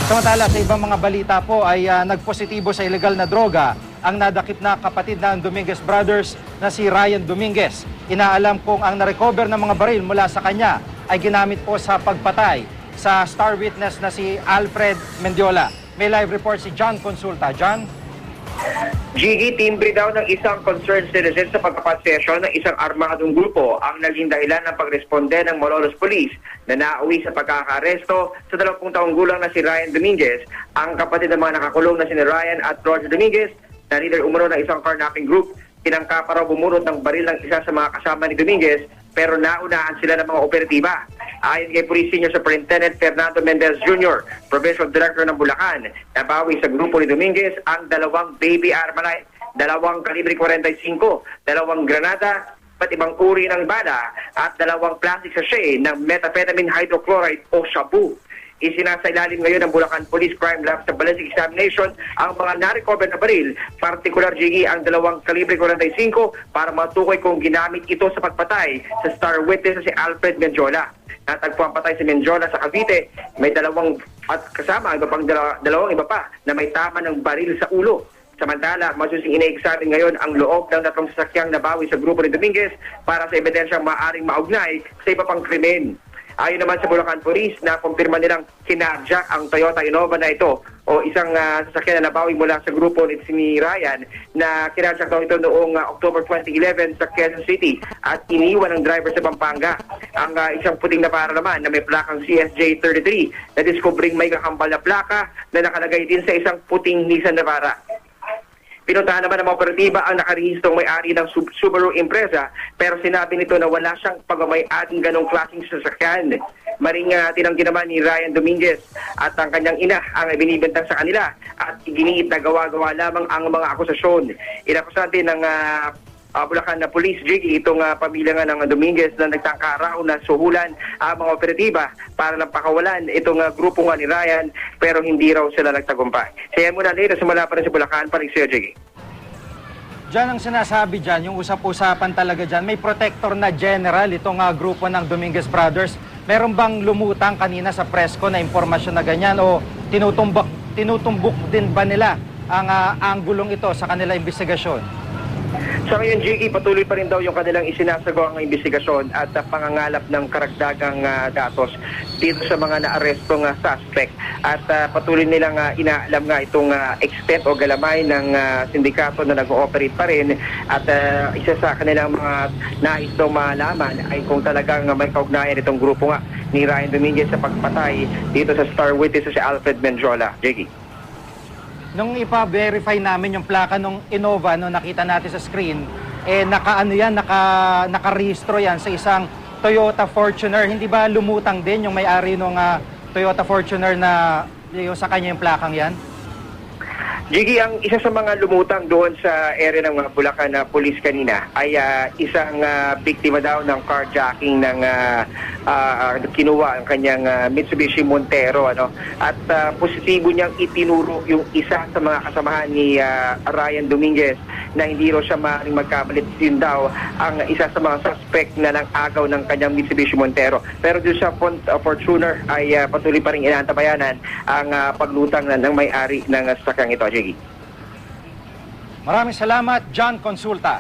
Samantala, sa ibang mga balita po ay nagpositibo sa ilegal na droga ang nadakip na kapatid ng Dominguez Brothers na si Ryan Dominguez. Inaalam kung ang narecover ng mga baril mula sa kanya ay ginamit po sa pagpatay sa star witness na si Alfred Mendiola. May live report si John Consulta. John? Gigi, timbre daw ng isang concerned citizen sa pagkapasesyon ng isang armadong grupo ang naging dahilan ng pagresponde ng Malolos Police na nauwi sa pagkakaresto sa 20 taong gulang na si Ryan Dominguez, ang kapatid ng mga nakakulong na si Ryan at Roger Dominguez na leader umano ng isang carnapping group. Tinangka pa raw bumunot ng baril ng isa sa mga kasama ni Dominguez pero naunahan sila ng mga operatiba. Ayon kay Police Senior Superintendent Fernando Mendez Jr., Provincial Director ng Bulacan, nabawi sa grupo ni Dominguez ang 2 baby armalite, 2 kalibre 45, 2 granada, at ibang uri ng bala at 2 plastic sachet ng methamphetamine hydrochloride o shabu. Isinasailalim ngayon ng Bulacan Police Crime Lab sa ballistic examination ang mga na-recover na baril, partikular Gigi ang 2 kalibre 45 para matukoy kung ginamit ito sa pagpatay sa star witness na si Alfred Mendiola. Natagpuan patay si Mendiola sa Cavite, may 2 at kasama iba pang 2 iba pa na may tama ng baril sa ulo. Samantala, masusing ina-examine ngayon ang loob ng 3 sasakyang nabawi sa grupo ni Dominguez para sa ebidensyang maaaring maugnay sa iba pang krimen. Ayon naman sa Bulacan Police, nakumpirma nilang kinadjak ang Toyota Innova na ito o isang sasakyan na nabawi mula sa grupo ni Ryan na kinadjak daw ito noong October 2011 sa Quezon City at iniwan ng driver sa Pampanga. Ang isang puting Navara naman na may plakang CSJ33 na diskubring may kakambal na plaka na nakalagay din sa isang puting Nissan Navara. Pinuntahan naman ng mga operatiba ang nakarehistong may-ari ng Subaru Impreza pero sinabi nito na wala siyang pagmamay-aring ganong klaseng sasakyan. Maring tinanggi naman ni Ryan Dominguez at ang kanyang ina ang binibintang sa kanila at iginiit na gawa-gawa lamang ang mga akusasyon. Inakusahan din ng Bulacan na Police, Jiggy, itong pamilya nga ng Dominguez na nagtangka raw na suhulan ang mga operatiba para lang pakawalan itong grupo nga ni Ryan pero hindi raw sila nagtagumpay. Kaya muna later, sumala pa rin sa Bulacan, panig sa'yo, Jiggy. Diyan ang sinasabi dyan, yung usap-usapan talaga dyan, may protector na general itong grupo ng Dominguez Brothers. Meron bang lumutang kanina sa presko na impormasyon na ganyan o tinutumbok din ba nila ang anggulong ito sa kanilang investigasyon? Sa ngayon, Jiggy, patuloy pa rin daw yung kanilang isinasagawa ng investigasyon at pangangalap ng karagdagang datos dito sa mga naarestong suspect. At patuloy nilang inaalam nga itong extent o galamay ng sindikato na nag-ooperate pa rin. At isa sa kanilang mga nais daw malaman ay kung talagang may kaugnayan itong grupo nga ni Ryan Dominguez sa pagpatay dito sa star witness si Alfred Mendiola. Jiggy. Nung ipa-verify namin yung plaka nung Innova, no, nakita natin sa screen, nakarehistro yan sa isang Toyota Fortuner. Hindi ba lumutang din yung may-ari nung Toyota Fortuner na yung sa kanya yung plakang yan? Jiggy, ang isa sa mga lumutang doon sa area ng Bulacan na police kanina ay isang biktima daw ng carjacking ng kinuha ang kanyang Mitsubishi Montero. At positibo niyang itinuro yung isa sa mga kasamahan ni Ryan Dominguez na hindi raw siya maaaring magkamalit din daw ang isa sa mga suspect na nang-agaw ng kanyang Mitsubishi Montero. Pero doon sa Fortuner ay patuloy pa rin inaantabayanan ang paglutang ng may-ari ng sasakyang ito. Jiggy. Maraming salamat, John Consulta.